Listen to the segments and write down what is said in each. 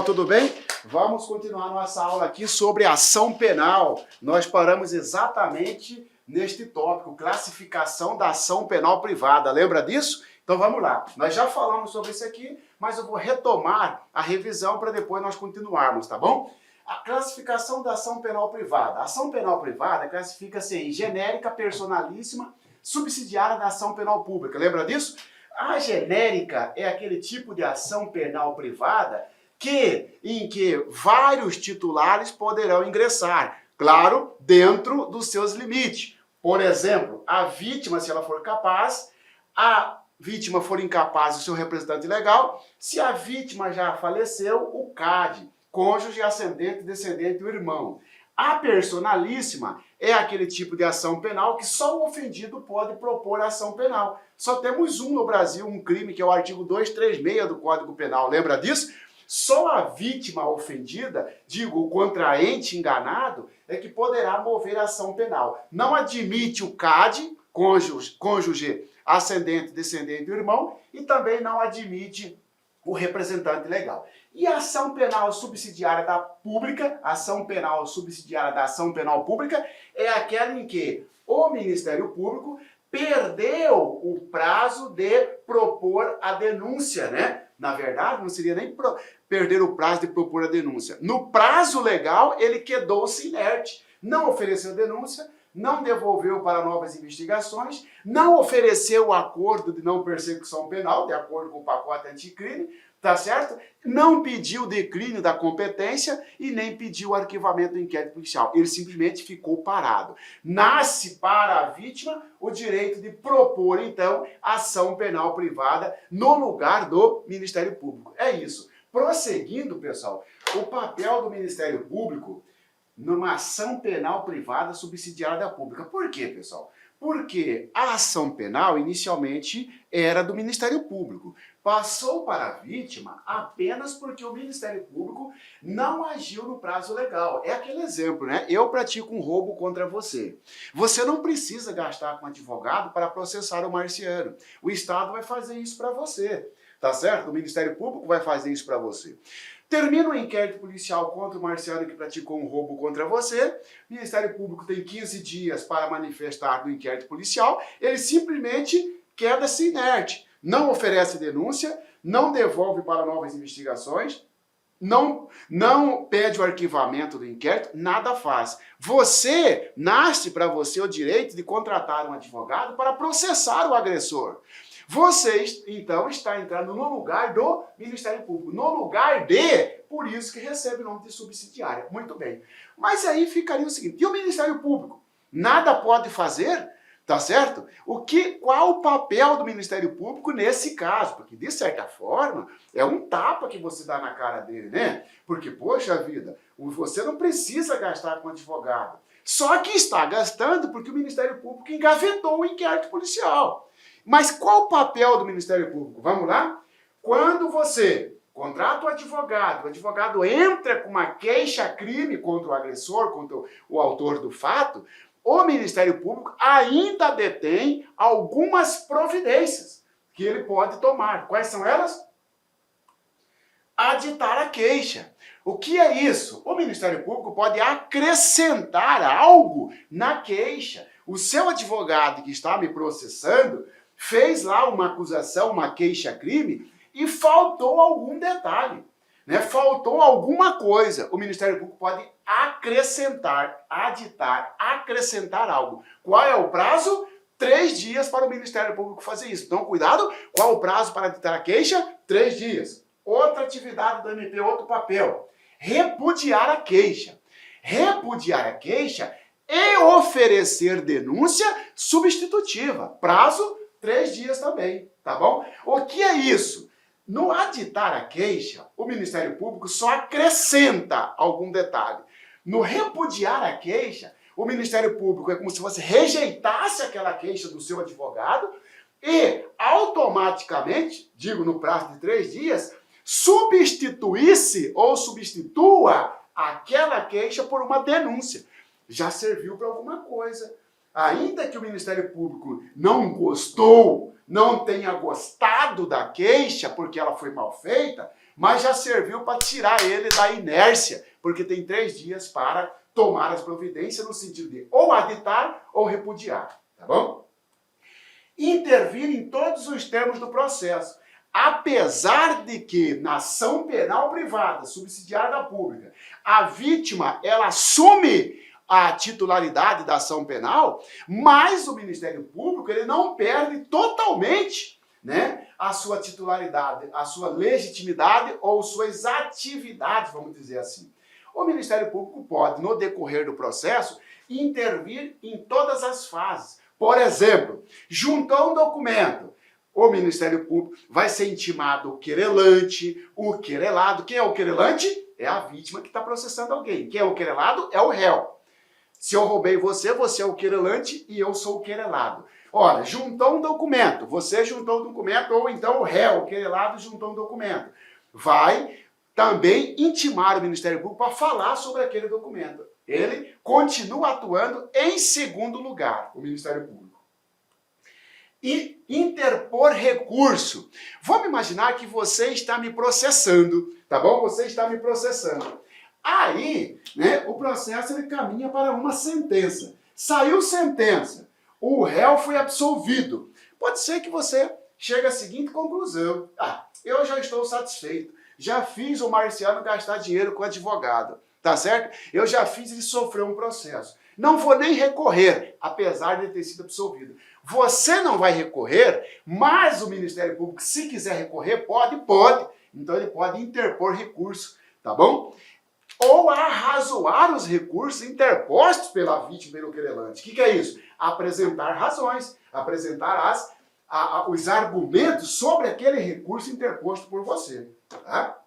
Tudo bem? Vamos continuar nossa aula aqui sobre ação penal. Nós paramos exatamente neste tópico, classificação da ação penal privada. Lembra disso? Então vamos lá. Nós já falamos sobre isso aqui, mas eu vou retomar a revisão para depois nós continuarmos, tá bom? A classificação da ação penal privada. A ação penal privada classifica-se em genérica, personalíssima, subsidiária da ação penal pública. Lembra disso? A genérica é aquele tipo de ação penal privada em que vários titulares poderão ingressar, claro, dentro dos seus limites. Por exemplo, a vítima, se ela for capaz, a vítima for incapaz, o seu representante legal, se a vítima já faleceu, o CAD, cônjuge, ascendente, descendente, o irmão. A personalíssima é aquele tipo de ação penal que só o ofendido pode propor ação penal. Só temos no Brasil, um crime, que é o artigo 236 do Código Penal. Lembra disso? Só a vítima ofendida, o contraente enganado, é que poderá mover ação penal. Não admite o CAD, cônjuge, ascendente, descendente do irmão, e também não admite o representante legal. E a ação penal subsidiária da pública, ação penal subsidiária da ação penal pública, é aquela em que o Ministério Público perdeu o prazo de propor a denúncia, né? Na verdade, não seria nem perder o prazo de propor a denúncia. No prazo legal, ele quedou-se inerte. Não ofereceu denúncia, não devolveu para novas investigações, não ofereceu o acordo de não persecução penal, de acordo com o pacote anticrime, tá certo? Não pediu o declínio da competência e nem pediu o arquivamento do inquérito policial. Ele simplesmente ficou parado. Nasce para a vítima o direito de propor, então, ação penal privada no lugar do Ministério Público. É isso. Prosseguindo, pessoal, o papel do Ministério Público numa ação penal privada subsidiária da pública. Por quê, pessoal? Porque a ação penal, inicialmente, era do Ministério Público. Passou para a vítima apenas porque o Ministério Público não agiu no prazo legal. É aquele exemplo, né? Eu pratico um roubo contra você. Você não precisa gastar com advogado para processar o marciano. O Estado vai fazer isso para você, tá certo? O Ministério Público vai fazer isso para você. Termina o inquérito policial contra o marciano que praticou um roubo contra você, o Ministério Público tem 15 dias para manifestar no inquérito policial, ele simplesmente queda-se inerte, não oferece denúncia, não devolve para novas investigações, não pede o arquivamento do inquérito, nada faz. Nasce para você o direito de contratar um advogado para processar o agressor. Você, então, está entrando no lugar do Ministério Público, no lugar por isso que recebe o nome de subsidiária. Muito bem. Mas aí ficaria o seguinte, e o Ministério Público? Nada pode fazer? Tá certo? Qual o papel do Ministério Público nesse caso? Porque, de certa forma, é um tapa que você dá na cara dele, né? Porque, poxa vida, você não precisa gastar com advogado. Só que está gastando porque o Ministério Público engavetou o inquérito policial. Mas qual o papel do Ministério Público? Vamos lá? Quando você contrata o advogado entra com uma queixa-crime contra o agressor, contra o autor do fato, o Ministério Público ainda detém algumas providências que ele pode tomar. Quais são elas? Aditar a queixa. O que é isso? O Ministério Público pode acrescentar algo na queixa. O seu advogado que está me processando fez lá uma acusação, uma queixa-crime, e faltou algum detalhe, né? Faltou alguma coisa. O Ministério Público pode acrescentar, aditar, acrescentar algo. Qual é o prazo? 3 dias para o Ministério Público fazer isso. Então, cuidado, qual o prazo para aditar a queixa? 3 dias. Outra atividade do MP, outro papel. Repudiar a queixa. Repudiar a queixa e oferecer denúncia substitutiva. Prazo 3 dias também, tá bom? O que é isso? No aditar a queixa, o Ministério Público só acrescenta algum detalhe. No repudiar a queixa, o Ministério Público é como se você rejeitasse aquela queixa do seu advogado e automaticamente, no prazo de 3 dias, substituísse ou substitua aquela queixa por uma denúncia. Já serviu para alguma coisa. Ainda que o Ministério Público não tenha gostado da queixa porque ela foi mal feita, mas já serviu para tirar ele da inércia, porque tem 3 dias para tomar as providências no sentido de ou aditar ou repudiar, tá bom? Intervir em todos os termos do processo. Apesar de que na ação penal privada, subsidiária da pública, a vítima ela assume a titularidade da ação penal, mas o Ministério Público ele não perde totalmente, né, a sua titularidade, a sua legitimidade ou suas atividades, vamos dizer assim. O Ministério Público pode, no decorrer do processo, intervir em todas as fases. Por exemplo, juntou um documento, o Ministério Público vai ser intimado o querelante, o querelado. Quem é o querelante? É a vítima que está processando alguém. Quem é o querelado? É o réu. Se eu roubei você, você é o querelante e eu sou o querelado. Ora, juntou um documento, você juntou um documento, ou então o réu, o querelado, juntou um documento. Vai também intimar o Ministério Público para falar sobre aquele documento. Ele continua atuando em segundo lugar, o Ministério Público. E interpor recurso. Vamos imaginar que você está me processando, tá bom? Você está me processando. Aí, né, o processo ele caminha para uma sentença. Saiu sentença, o réu foi absolvido. Pode ser que você chegue à seguinte conclusão. Eu já estou satisfeito. Já fiz o Marciano gastar dinheiro com advogado, tá certo? Eu já fiz ele sofrer um processo. Não vou nem recorrer, apesar de ter sido absolvido. Você não vai recorrer, mas o Ministério Público, se quiser recorrer, pode. Então ele pode interpor recurso, tá bom? Ou arrazoar os recursos interpostos pela vítima e pelo querelante. O que é isso? Apresentar razões, apresentar os argumentos sobre aquele recurso interposto por você. Tá?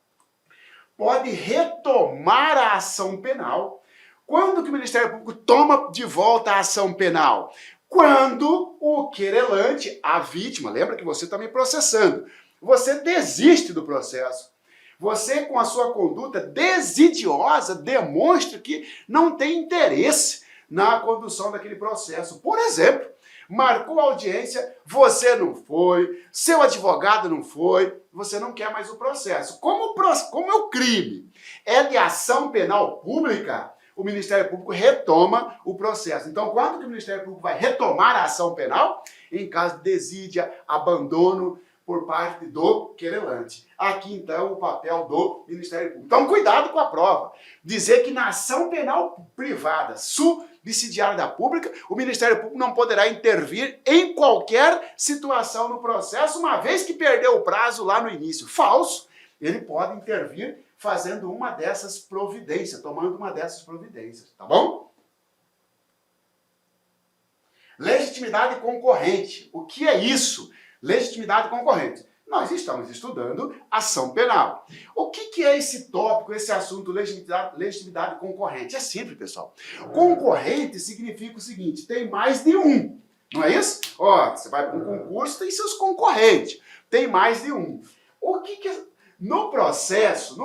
Pode retomar a ação penal. Quando que o Ministério Público toma de volta a ação penal? Quando o querelante, a vítima, lembra que você está me processando, você desiste do processo. Você, com a sua conduta desidiosa, demonstra que não tem interesse na condução daquele processo. Por exemplo, marcou a audiência, você não foi, seu advogado não foi, você não quer mais o processo. Como é o crime? É de ação penal pública, o Ministério Público retoma o processo. Então, quando que o Ministério Público vai retomar a ação penal? Em caso de desídia, abandono por parte do querelante. Aqui, então, o papel do Ministério Público. Então, cuidado com a prova. Dizer que na ação penal privada, subsidiária da pública, o Ministério Público não poderá intervir em qualquer situação no processo, uma vez que perdeu o prazo lá no início. Falso. Ele pode intervir fazendo uma dessas providências, tomando uma dessas providências, tá bom? Legitimidade concorrente. O que é isso? Legitimidade concorrente. Nós estamos estudando ação penal. O que é esse tópico, esse assunto, legitimidade concorrente? É simples, pessoal. Concorrente significa o seguinte, tem mais de um, não é isso? Ó, você vai para um concurso, tem seus concorrentes, tem mais de um. O que é... No processo,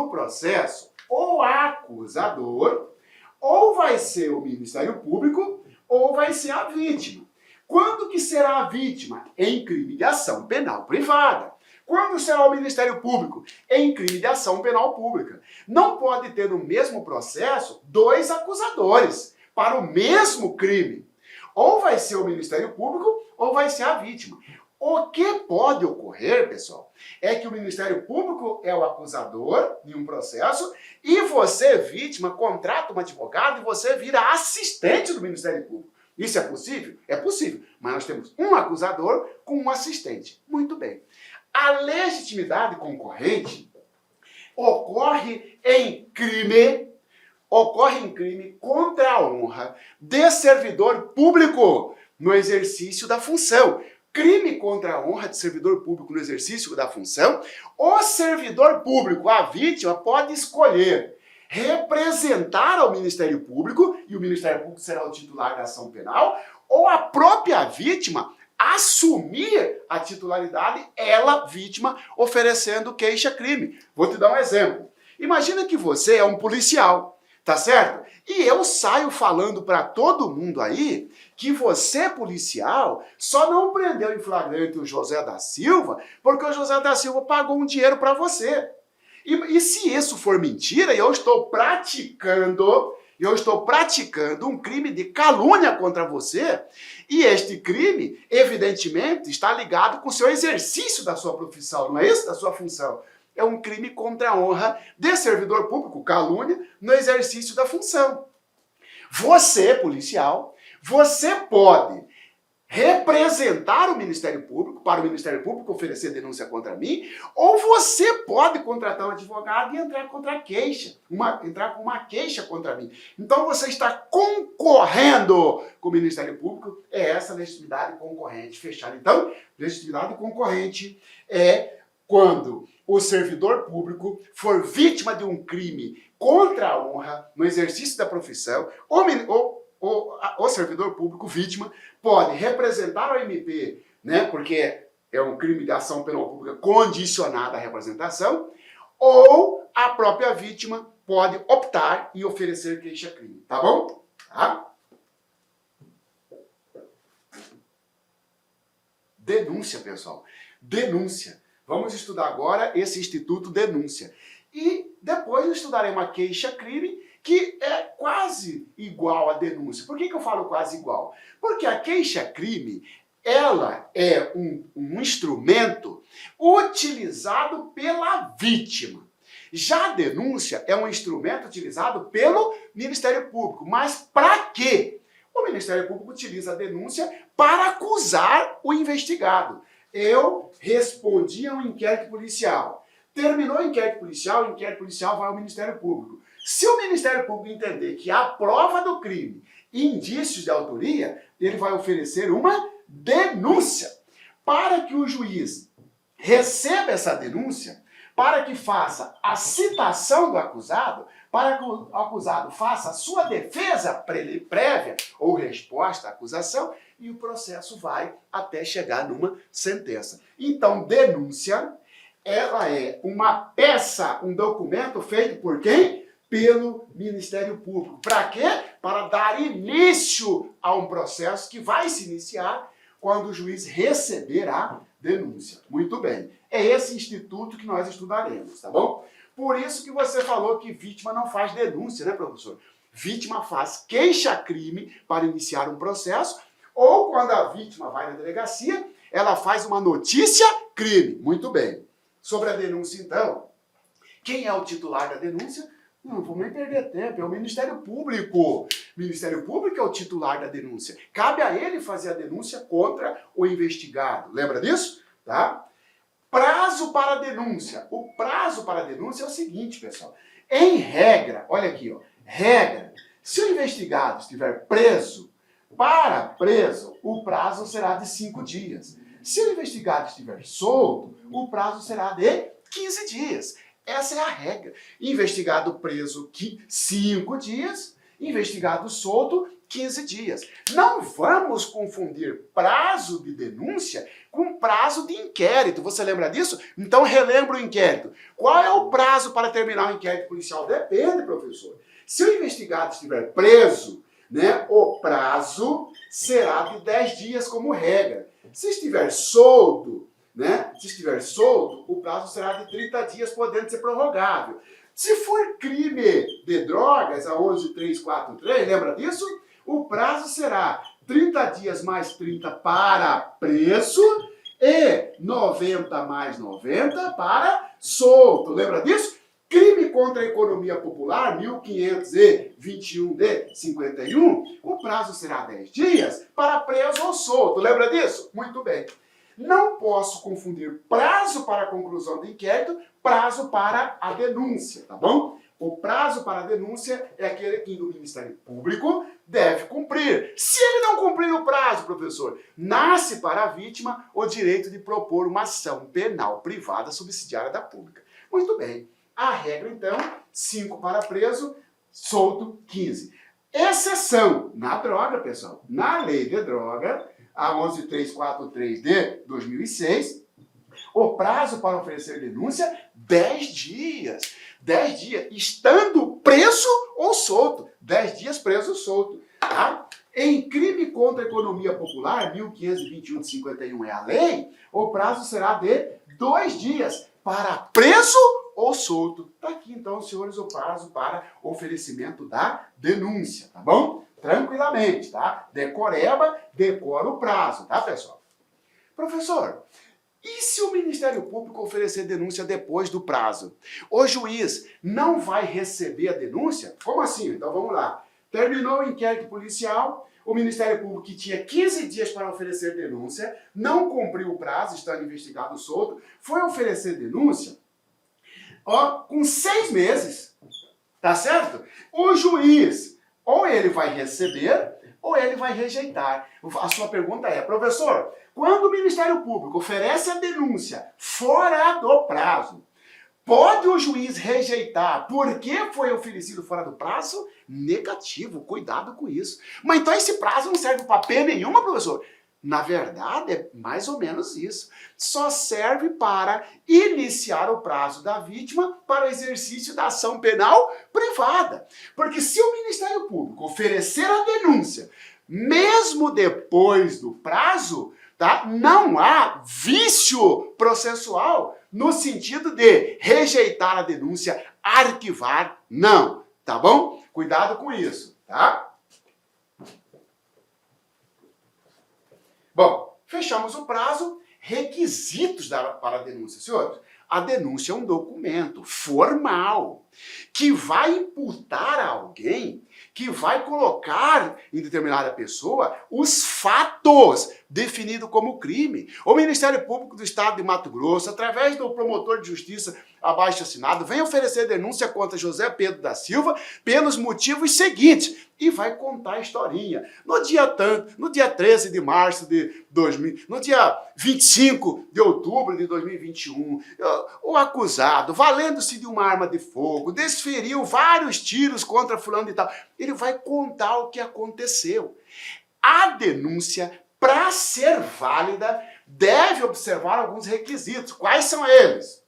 o acusador ou vai ser o Ministério Público ou vai ser a vítima. Quando que será a vítima? Em crime de ação penal privada. Quando será o Ministério Público? Em crime de ação penal pública. Não pode ter no mesmo processo 2 acusadores para o mesmo crime. Ou vai ser o Ministério Público ou vai ser a vítima. O que pode ocorrer, pessoal, é que o Ministério Público é o acusador em um processo e você, vítima, contrata um advogado e você vira assistente do Ministério Público. Isso é possível? É possível, mas nós temos um acusador com um assistente. Muito bem. A legitimidade concorrente ocorre em crime contra a honra de servidor público no exercício da função. Crime contra a honra de servidor público no exercício da função, o servidor público, a vítima, pode escolher representar ao Ministério Público, e o Ministério Público será o titular da ação penal, ou a própria vítima assumir a titularidade, ela, vítima, oferecendo queixa-crime. Vou te dar um exemplo. Imagina que você é um policial, tá certo? E eu saio falando para todo mundo aí que você, policial, só não prendeu em flagrante o José da Silva porque o José da Silva pagou um dinheiro para você. E se isso for mentira, eu estou praticando um crime de calúnia contra você, e este crime, evidentemente, está ligado com o seu exercício da sua profissão, não é isso? Da sua função. É um crime contra a honra de servidor público, calúnia, no exercício da função. Você, policial, você pode representar o Ministério Público, para o Ministério Público oferecer denúncia contra mim, ou você pode contratar um advogado e entrar com uma queixa contra mim. Então você está concorrendo com o Ministério Público, é essa legitimidade concorrente fechada. Então, legitimidade concorrente é quando o servidor público for vítima de um crime contra a honra no exercício da profissão, o servidor público vítima pode representar o MP, né, porque é um crime de ação penal pública condicionada à representação, ou a própria vítima pode optar e oferecer queixa-crime, tá bom? Tá? Denúncia, pessoal. Denúncia. Vamos estudar agora esse instituto denúncia. E depois eu estudarei uma queixa-crime que é quase igual à denúncia. Por que eu falo quase igual? Porque a queixa-crime, ela é um instrumento utilizado pela vítima. Já a denúncia é um instrumento utilizado pelo Ministério Público. Mas para quê? O Ministério Público utiliza a denúncia para acusar o investigado. Eu respondi a um inquérito policial. Terminou o inquérito policial vai ao Ministério Público. Se o Ministério Público entender que há prova do crime e indícios de autoria, ele vai oferecer uma denúncia. Para que o juiz receba essa denúncia, para que faça a citação do acusado, para que o acusado faça a sua defesa prévia ou resposta à acusação, e o processo vai até chegar numa sentença. Então, denúncia, ela é uma peça, um documento feito por quem? Pelo Ministério Público. Para quê? Para dar início a um processo que vai se iniciar quando o juiz receber a denúncia. Muito bem. É esse instituto que nós estudaremos, tá bom? Por isso que você falou que vítima não faz denúncia, né, professor? Vítima faz queixa-crime para iniciar um processo, ou quando a vítima vai na delegacia, ela faz uma notícia-crime. Muito bem. Sobre a denúncia, então, quem é o titular da denúncia? Não vamos nem perder tempo, é o Ministério Público. O Ministério Público é o titular da denúncia. Cabe a ele fazer a denúncia contra o investigado. Lembra disso? Tá? Prazo para a denúncia. O prazo para a denúncia é o seguinte, pessoal. Em regra, olha aqui, ó, regra, se o investigado estiver preso, o prazo será de 5 dias. Se o investigado estiver solto, o prazo será de 15 dias. Essa é a regra. Investigado preso 5 dias, investigado solto 15 dias. Não vamos confundir prazo de denúncia com prazo de inquérito. Você lembra disso? Então relembra o inquérito. Qual é o prazo para terminar o inquérito policial? Depende, professor. Se o investigado estiver preso, né, o prazo será de 10 dias como regra. Se estiver solto, o prazo será de 30 dias, podendo ser prorrogável. Se for crime de drogas, a 11343, lembra disso? O prazo será 30 dias mais 30 para preso e 90 mais 90 para solto. Lembra disso? Crime contra a economia popular, 1521 de 51, o prazo será 10 dias para preso ou solto. Lembra disso? Muito bem. Não posso confundir prazo para a conclusão do inquérito, prazo para a denúncia, tá bom? O prazo para a denúncia é aquele que o Ministério Público deve cumprir. Se ele não cumprir o prazo, professor, nasce para a vítima o direito de propor uma ação penal privada subsidiária da pública. Muito bem. A regra, então, 5 para preso, solto 15. Exceção na droga, pessoal. Na lei de droga, a 11343 de 2006, o prazo para oferecer denúncia, 10 dias. 10 dias, estando preso ou solto. 10 dias preso ou solto. Tá? Em crime contra a economia popular, 1521 de 51 é a lei, o prazo será de 2 dias para preso ou solto. Está aqui, então, senhores, o prazo para oferecimento da denúncia, tá bom? Tranquilamente, tá? Decoreba, decora o prazo, tá, pessoal? Professor, e se o Ministério Público oferecer denúncia depois do prazo? O juiz não vai receber a denúncia? Como assim? Então vamos lá. Terminou o inquérito policial, o Ministério Público, que tinha 15 dias para oferecer denúncia, não cumpriu o prazo, estando investigado solto, foi oferecer denúncia, com 6 meses, tá certo? O juiz, ou ele vai receber, ou ele vai rejeitar. A sua pergunta é, professor, quando o Ministério Público oferece a denúncia fora do prazo, pode o juiz rejeitar porque foi oferecido fora do prazo? Negativo, cuidado com isso. Mas então esse prazo não serve para P nenhuma, professor? Na verdade, é mais ou menos isso. Só serve para iniciar o prazo da vítima para o exercício da ação penal privada. Porque se o Ministério Público oferecer a denúncia, mesmo depois do prazo, tá, não há vício processual no sentido de rejeitar a denúncia, arquivar, não. Tá bom? Cuidado com isso, tá? Bom, fechamos o prazo. Requisitos para a denúncia, senhores. A denúncia é um documento formal que vai imputar a alguém, que vai colocar em determinada pessoa os fatos definidos como crime. O Ministério Público do Estado de Mato Grosso, através do promotor de justiça abaixo assinado, vem oferecer denúncia contra José Pedro da Silva pelos motivos seguintes e vai contar a historinha. No dia 13 de março de 2000, no dia 25 de outubro de 2021, o acusado, valendo-se de uma arma de fogo, desferiu vários tiros contra fulano e tal. Ele vai contar o que aconteceu. A denúncia, para ser válida, deve observar alguns requisitos. Quais são eles?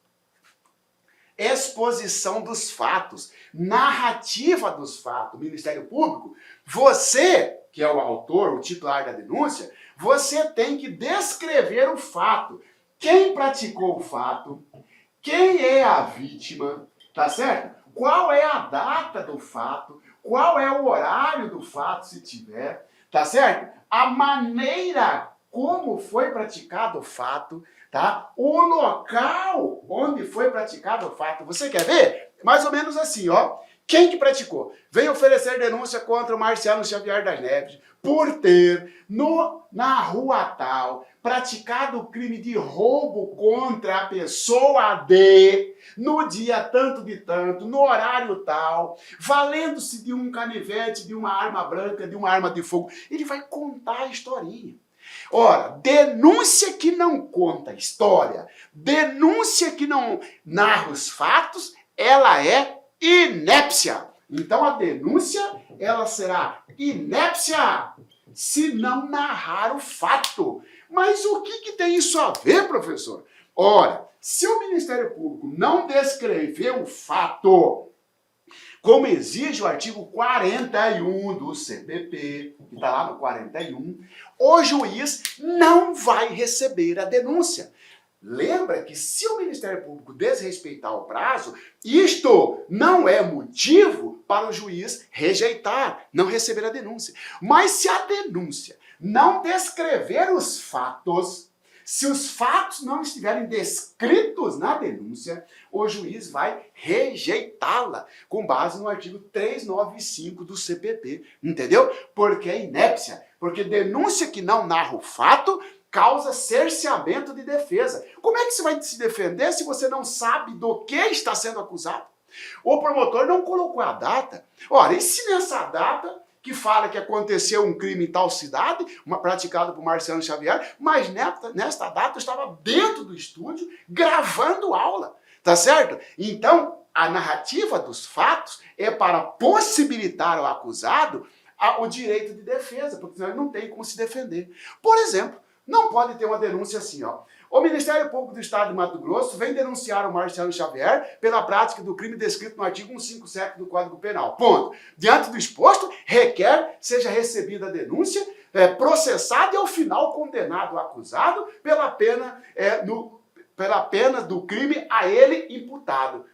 Exposição dos fatos, narrativa dos fatos. Ministério Público, você, que é o autor, o titular da denúncia, você tem que descrever o fato. Quem praticou o fato, quem é a vítima, tá certo? Qual é a data do fato, qual é o horário do fato, se tiver, tá certo? A maneira como foi praticado o fato, tá? O local onde foi praticado o fato. Você quer ver? Mais ou menos assim, ó. Quem que praticou? Vem oferecer denúncia contra o Marciano Xavier das Neves por ter, na rua tal, praticado o crime de roubo contra a pessoa D, no dia tanto de tanto, no horário tal, valendo-se de um canivete, de uma arma branca, de uma arma de fogo. Ele vai contar a historinha. Ora, denúncia que não conta história, denúncia que não narra os fatos, ela é inépcia. Então a denúncia, ela será inépcia se não narrar o fato. Mas o que tem isso a ver, professor? Ora, se o Ministério Público não descrever o fato, como exige o artigo 41 do CPP, que está lá no 41, o juiz não vai receber a denúncia. Lembra que se o Ministério Público desrespeitar o prazo, isto não é motivo para o juiz rejeitar, não receber a denúncia. Mas se a denúncia não descrever os fatos, se os fatos não estiverem descritos na denúncia, o juiz vai rejeitá-la, com base no artigo 395 do CPP, entendeu? Porque é inépcia, porque denúncia que não narra o fato causa cerceamento de defesa. Como é que você vai se defender se você não sabe do que está sendo acusado? O promotor não colocou a data. Ora, e se nessa data que fala que aconteceu um crime em tal cidade, praticado por Marciano Xavier, mas nesta data eu estava dentro do estúdio gravando aula, tá certo? Então, a narrativa dos fatos é para possibilitar ao acusado o direito de defesa, porque senão ele não tem como se defender. Por exemplo, não pode ter uma denúncia assim, ó. O Ministério Público do Estado de Mato Grosso vem denunciar o Marciano Xavier pela prática do crime descrito no artigo 157 do Código Penal. Ponto. Diante do exposto, requer seja recebida a denúncia, processado e ao final condenado o acusado pela pena do crime a ele imputado.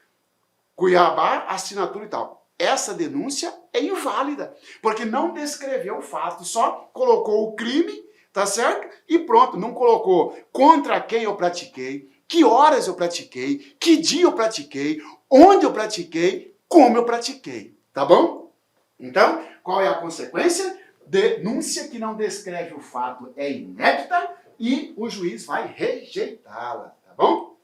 Cuiabá, assinatura e tal. Essa denúncia é inválida, porque não descreveu o fato, só colocou o crime, tá certo? E pronto, não colocou contra quem eu pratiquei, que horas eu pratiquei, que dia eu pratiquei, onde eu pratiquei, como eu pratiquei, tá bom? Então, qual é a consequência? Denúncia que não descreve o fato é inépita e o juiz vai rejeitá-la, tá bom?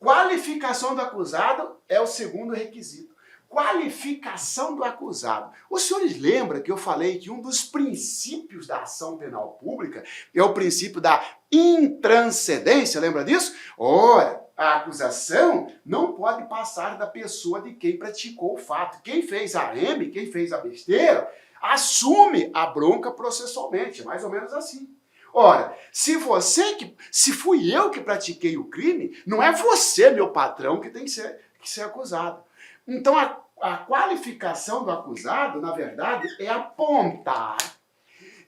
Qualificação do acusado é o segundo requisito. Qualificação do acusado. Os senhores lembram que eu falei que um dos princípios da ação penal pública é o princípio da intranscendência, lembra disso? Ora, a acusação não pode passar da pessoa de quem praticou o fato. Quem fez a M, quem fez a besteira, assume a bronca processualmente, mais ou menos assim. Ora, se fui eu que pratiquei o crime, não é você, meu patrão, que tem que ser acusado. Então, a qualificação do acusado, na verdade, é apontar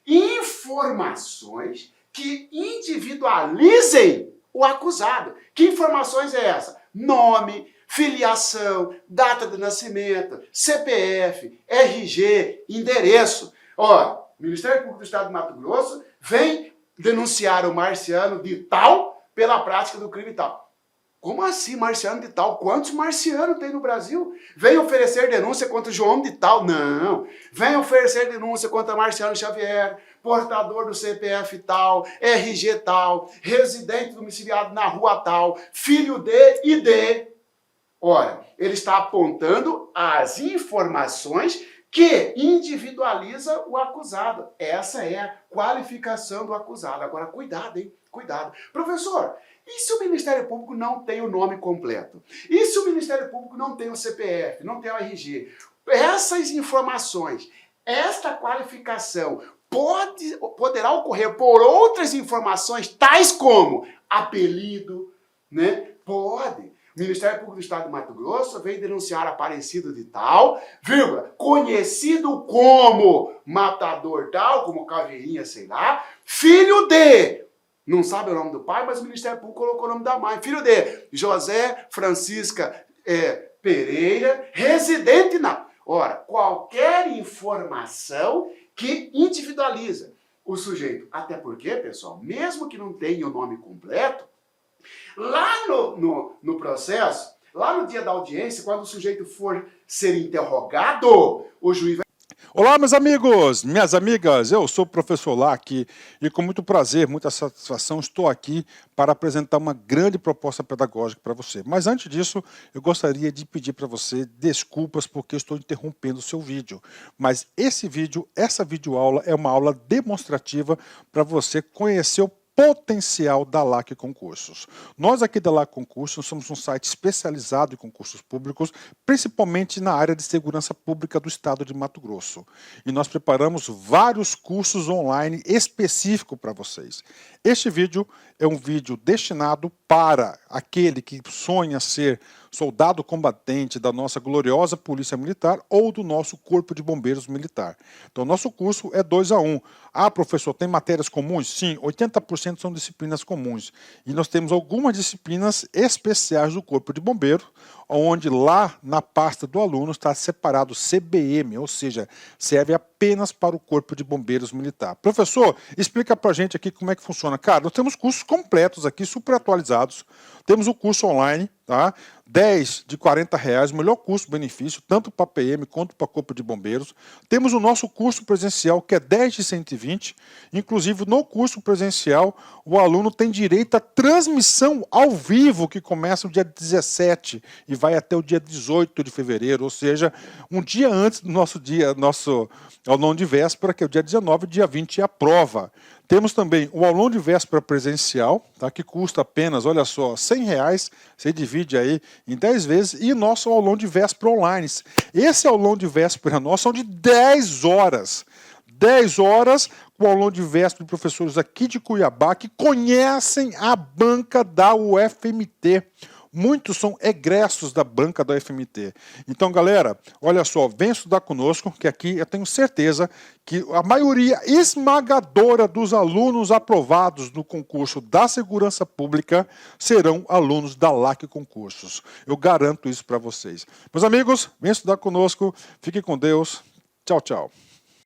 informações que individualizem o acusado. Que informações é essa? Nome, filiação, data de nascimento, CPF, RG, endereço. Ó, o Ministério Público do Estado de Mato Grosso vem denunciar o Marciano de tal pela prática do crime tal. Como assim, Marciano de tal? Quantos marcianos tem no Brasil? Vem oferecer denúncia contra João de tal? Não. Vem oferecer denúncia contra Marciano Xavier, portador do CPF tal, RG tal, residente domiciliado na rua tal, filho de e de. Ora, ele está apontando as informações que individualiza o acusado. Essa é a qualificação do acusado. Agora, cuidado, hein? Cuidado. Professor, e se o Ministério Público não tem o nome completo? E se o Ministério Público não tem o CPF, não tem o RG? Essas informações, esta qualificação poderá ocorrer por outras informações, tais como apelido, né? Pode. O Ministério Público do Estado de Mato Grosso veio denunciar Aparecido de tal, vírgula, conhecido como matador tal, como Caveirinha, sei lá, filho de... Não sabe o nome do pai, mas o Ministério Público colocou o nome da mãe. Filho de José Francisca Pereira, residente na... Ora, qualquer informação que individualiza o sujeito. Até porque, pessoal, mesmo que não tenha o nome completo, lá no processo, lá no dia da audiência, quando o sujeito for ser interrogado, o juiz vai... Olá, meus amigos, minhas amigas, eu sou o professor Lac e com muito prazer, muita satisfação, estou aqui para apresentar uma grande proposta pedagógica para você. Mas antes disso, eu gostaria de pedir para você desculpas porque eu estou interrompendo o seu vídeo. Mas esse vídeo, essa videoaula é uma aula demonstrativa para você conhecer o potencial da LAC Concursos. Nós aqui da LAC Concursos somos um site especializado em concursos públicos, principalmente na área de segurança pública do estado de Mato Grosso. E nós preparamos vários cursos online específicos para vocês. Este vídeo é um vídeo destinado para aquele que sonha ser soldado combatente da nossa gloriosa Polícia Militar ou do nosso Corpo de Bombeiros Militar. Então, nosso curso é 2 a 1. Ah, professor, tem matérias comuns? Sim, 80% são disciplinas comuns. E nós temos algumas disciplinas especiais do Corpo de Bombeiros, onde lá na pasta do aluno está separado CBM, ou seja, serve apenas para o Corpo de Bombeiros Militar. Professor, explica pra gente aqui como é que funciona. Cara, nós temos cursos completos aqui, super atualizados. Temos o curso online, tá? 10 de R$40, melhor custo-benefício, tanto para PM quanto para Corpo de Bombeiros. Temos o nosso curso presencial, que é 10 de 120. Inclusive, no curso presencial, o aluno tem direito à transmissão ao vivo, que começa no dia 17 e vai até o dia 18 de fevereiro, ou seja, um dia antes do nosso aulão de véspera, que é o dia 19, dia 20 é a prova. Temos também o aulão de véspera presencial, tá, que custa apenas, olha só, R$100, você divide aí em 10 vezes, e nosso aulão de véspera online. Esse aulão de véspera nosso são de 10 horas. 10 horas com o aulão de véspera de professores aqui de Cuiabá que conhecem a banca da UFMT. muitos são egressos da banca da UFMT. Então, galera, olha só, vem estudar conosco, que aqui eu tenho certeza que a maioria esmagadora dos alunos aprovados no concurso da Segurança Pública serão alunos da LAC Concursos. Eu garanto isso para vocês. Meus amigos, vem estudar conosco, fiquem com Deus. Tchau, tchau.